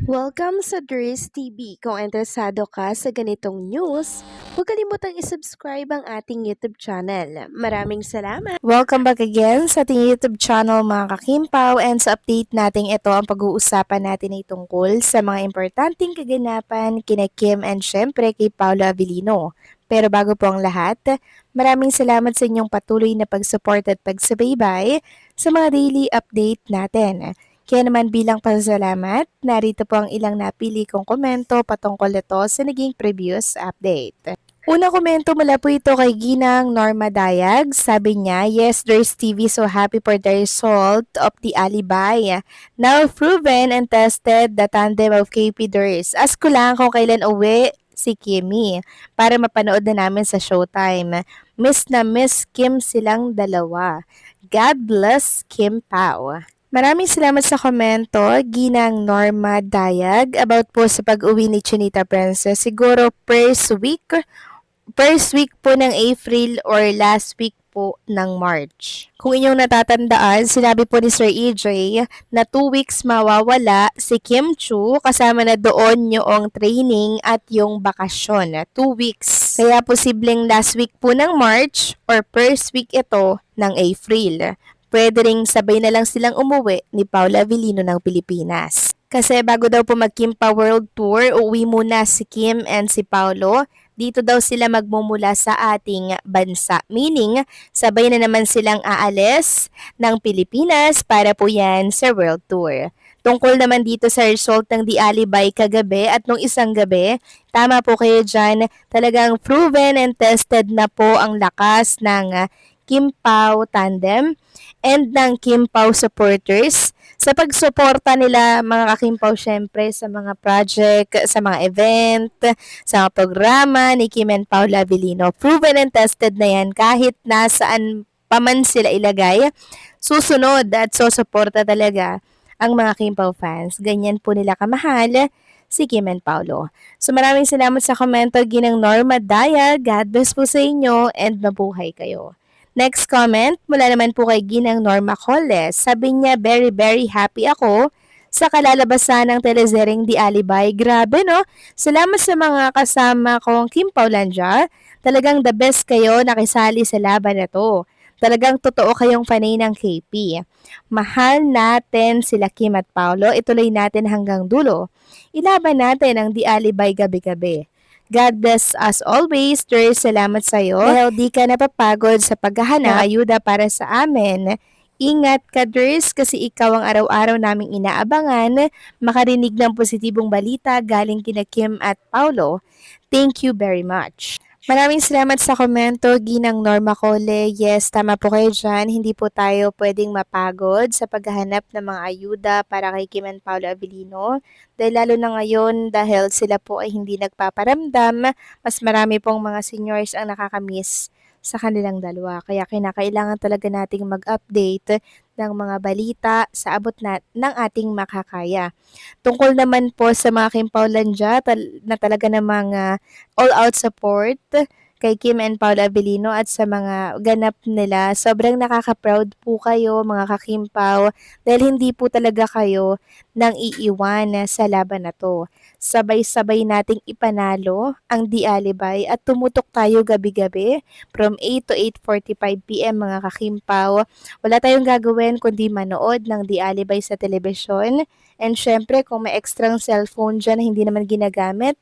Welcome sa Dries TV. Kung interesado ka sa ganitong news, huwag kalimutang isubscribe ang ating YouTube channel. Maraming salamat! Welcome back again sa ating YouTube channel mga kakimpaw, and sa update natin ito ang pag-uusapan natin ay tungkol sa mga importanteng kaganapan kina Kim and syempre kay Paolo Avellino. Pero bago po ang lahat, maraming salamat sa inyong patuloy na pag-support at pagsubaybay sa mga daily update natin. Kaya naman bilang pasasalamat, narito po ang ilang napili kong komento patungkol ito sa naging previous update. Una komento mula po ito kay Ginang Norma Dayag. Sabi niya, yes, there's TV so happy for the result of the Alibay. Now proven and tested the tandem of KP Durs. Ask ko lang kung kailan uwi si Kimmy para mapanood na namin sa Showtime. Miss na Miss Kim silang dalawa. God bless Kim Pao. Maraming salamat sa komento, Ginang Norma Dayag, about po sa pag-uwi ni Chinita Princess. Siguro first week po ng April or last week po ng March. Kung inyong natatandaan, sinabi po ni Sir EJ na 2 weeks mawawala si Kim Chu kasama na doon yung training at yung bakasyon. 2 weeks. Kaya posibleng last week po ng March or first week ito ng April. Pwede ring sabay na lang silang umuwi ni Paolo Avellino ng Pilipinas. Kasi bago daw po mag-Kimpa World Tour, uuwi muna si Kim and si Paolo. Dito daw sila magmumula sa ating bansa. Meaning, sabay na naman silang aalis ng Pilipinas para po yan sa World Tour. Tungkol naman dito sa result ng The Alibay kagabi at nung isang gabi, tama po kayo dyan, talagang proven and tested na po ang lakas ng Kim Pao tandem and ng Kim Pao supporters sa pagsuporta nila mga kakimpaw syempre sa mga project, sa mga event, sa mga programa ni Kim and Paolo Avellino. Proven and tested na yan kahit nasaan paman sila ilagay. Susunod at susuporta talaga ang mga Kimpaw fans. Ganyan po nila kamahal si Kim and Paolo. So maraming salamat sa komento, Ginang Norma Daya. God bless po sa inyo and mabuhay kayo. Next comment, mula naman po kay Ginang Norma Coles. Sabi niya, very very happy ako sa kalalabasan ng telesereng The Alibay. Grabe no? Salamat sa mga kasama kong Kim Paulandia. Talagang the best kayo nakisali sa laban na to. Talagang totoo kayong fanay ng KP. Mahal natin sila Kim at Paolo. Ituloy natin hanggang dulo. Ilaban natin ang The Alibay gabi-gabi. God bless us always. Dres, salamat sa iyo. Dahil di ka napapagod sa paghahanap ng ayuda para sa amin. Ingat ka, Dres, kasi ikaw ang araw-araw naming inaabangan makarinig ng positibong balita galing kina Kim at Paulo. Thank you very much. Maraming salamat sa komento, Ginang Norma Cole. Yes, tama po kayo dyan. Hindi po tayo pwedeng mapagod sa paghahanap ng mga ayuda para kay Kim and Paolo Avellino. Dahil lalo na ngayon, dahil sila po ay hindi nagpaparamdam, mas marami pong mga seniors ang nakakamiss sa kanilang dalawa. Kaya kinakailangan talaga nating mag-update ng mga balita sa abot ng ating makakaya. Tungkol naman po sa mga Kimpaulandia na talaga namang all-out support kay Kim and Paolo Avellino at sa mga ganap nila. Sobrang nakaka-proud po kayo mga kakimpaw dahil hindi po talaga kayo nang iiwan sa laban na to. Sabay-sabay nating ipanalo ang The Alibay at tumutok tayo gabi-gabi from 8 to 8:45 PM mga kakimpaw. Wala tayong gagawin kundi manood ng The Alibay sa telebisyon. And syempre kung may extrang cellphone dyan na hindi naman ginagamit,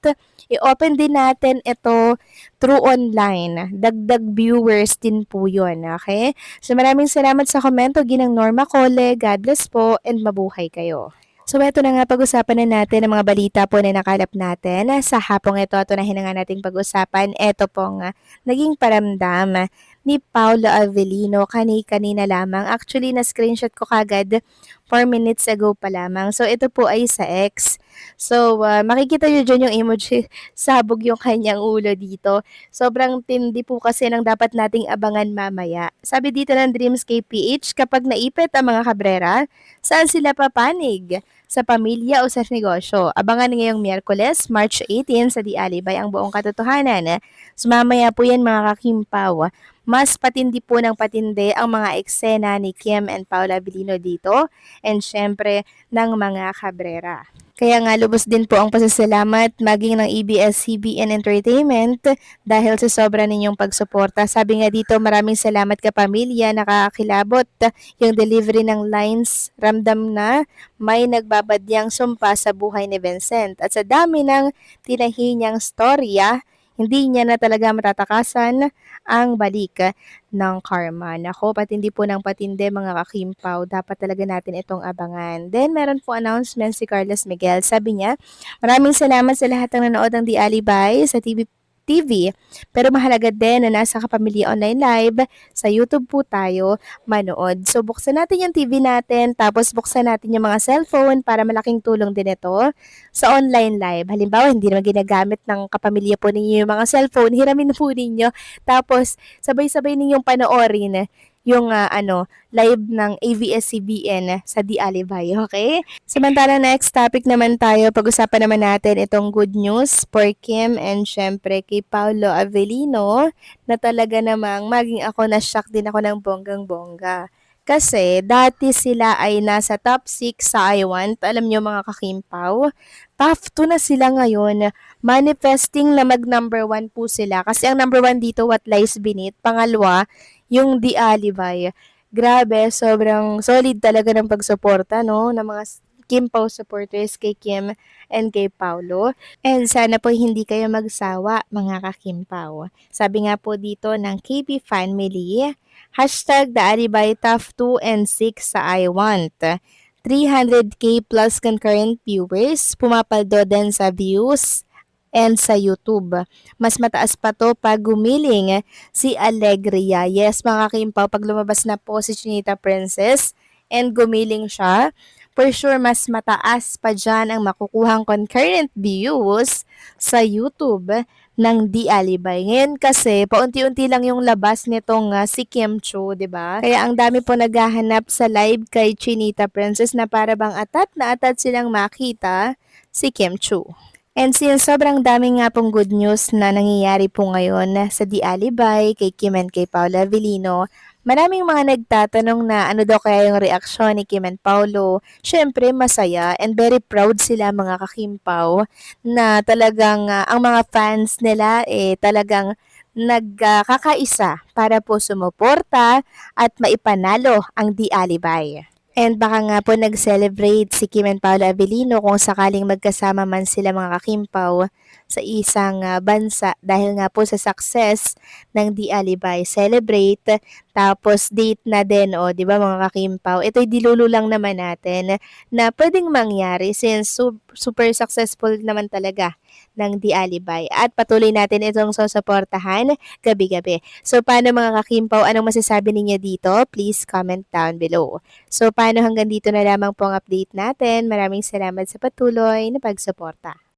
i-open din natin ito through online. Dagdag viewers din po yun, okay? So maraming salamat sa komento, Ginang Norma Cole. God bless po and mabuhay kayo. So ito na nga pag-usapan na natin ang mga balita po na nakalap natin sa hapong ito. Ito na hinanga nating pag-usapan. Ito pong naging paramdam ni Paolo Avellino kanina lamang. Actually, na-screenshot ko kagad 4 minutes ago pa lamang. So ito po ay sa X. So makikita nyo dyan yung emoji, sabog yung kanyang ulo dito. Sobrang tindi po kasi ng dapat nating abangan mamaya. Sabi dito ng Dreams KPH, kapag naipit ang mga kabrera, saan sila papanig? Sa pamilya o sa negosyo? Abangan ngayong Miyerkules, March 18 sa The Alibay ang buong katotohanan. So mamaya po yan mga kakimpaw. mas patindi po ng patindi ang mga eksena ni Kim and Paula Abilino dito and syempre ng mga Cabrera. Kaya nga lubos din po ang pasasalamat maging ng ABS-CBN Entertainment dahil sa sobra ninyong pagsuporta. Sabi nga dito, maraming salamat kapamilya, nakakakilabot yung delivery ng lines, ramdam na may nagbabadyang sumpa sa buhay ni Vincent. At sa dami ng tinahi niyang storya, hindi niya na talaga matatakasan ang balik ng karma. Nako, patindi po ng patindi mga kakimpaw. Dapat talaga natin itong abangan. Then, meron po announcement si Carlos Miguel. Sabi niya, maraming salamat sa lahat ng nanood ng The Alibay sa TV. Pero mahalaga din na nasa Kapamilya Online Live sa YouTube po tayo manood. So buksan natin yung TV natin, tapos buksan natin yung mga cellphone para malaking tulong din ito sa online live. Halimbawa, hindi naman ginagamit ng kapamilya po ninyo yung mga cellphone, hiramin po ninyo. Tapos sabay-sabay ninyong panoorin yung live ng ABS-CBN sa The Alibay, okay? Samantala, next topic naman tayo. Pag-usapan naman natin itong good news for Kim and syempre kay Paolo Avellino na talaga namang maging ako na-shock din ako ng bonggang-bongga. Kasi dati sila ay nasa top 6 sa I Want. Alam nyo mga kakimpaw, top 2 na sila ngayon. Manifesting na mag number 1 po sila. Kasi ang number 1 dito, What Lies Beneath. Pangalawa, yung The Alibay. Grabe, sobrang solid talaga ng pagsuporta, no, ng mga Kim Pao supporters kay Kim and kay Paulo. And sana po hindi kayo magsawa, mga kakimpaw. Sabi nga po dito ng KB Family, hashtag The Alibay Top 2 and 6 sa I Want. 300k plus concurrent viewers, pumapaldo din sa views and sa YouTube. Mas mataas pa to pag gumiling si Alegria. Yes, mga kimpaw, pag lumabas na po si Chinita Princess and gumiling siya, for sure mas mataas pa dyan ang makukuhang concurrent views sa YouTube ng The Alibay. Ngayon kasi, paunti-unti lang yung labas nitong si Kim Chu, 'di ba? Kaya ang dami po naghahanap sa live kay Chinita Princess na para bang atat na atat silang makita si Kim Chu. And since sobrang daming nga pong good news na nangyayari po ngayon sa The Alibay, kay Kim and kay Paula Avellino, maraming mga nagtatanong na ano daw kaya yung reaksyon ni Kim and Paulo. Syempre, masaya and very proud sila mga kakimpaw na talagang ang mga fans nila talagang nagkakaisa para po sumuporta at maipanalo ang The Alibay. And baka nga po nag-celebrate si Kim and Paolo Avellino kung sakaling magkasama man sila mga kakimpaw sa isang bansa dahil nga po sa success ng The Alibay. Celebrate, tapos date na din, o di ba mga kakimpaw? Ito'y dilulo lang naman natin na pwedeng mangyari since super successful naman talaga ng The Alibay. At patuloy natin itong susuportahan gabi-gabi. So paano mga kakimpaw, anong masasabi ninyo dito? Please comment down below. So paano hanggang dito na lamang po ang update natin. Maraming salamat sa patuloy na pagsuporta.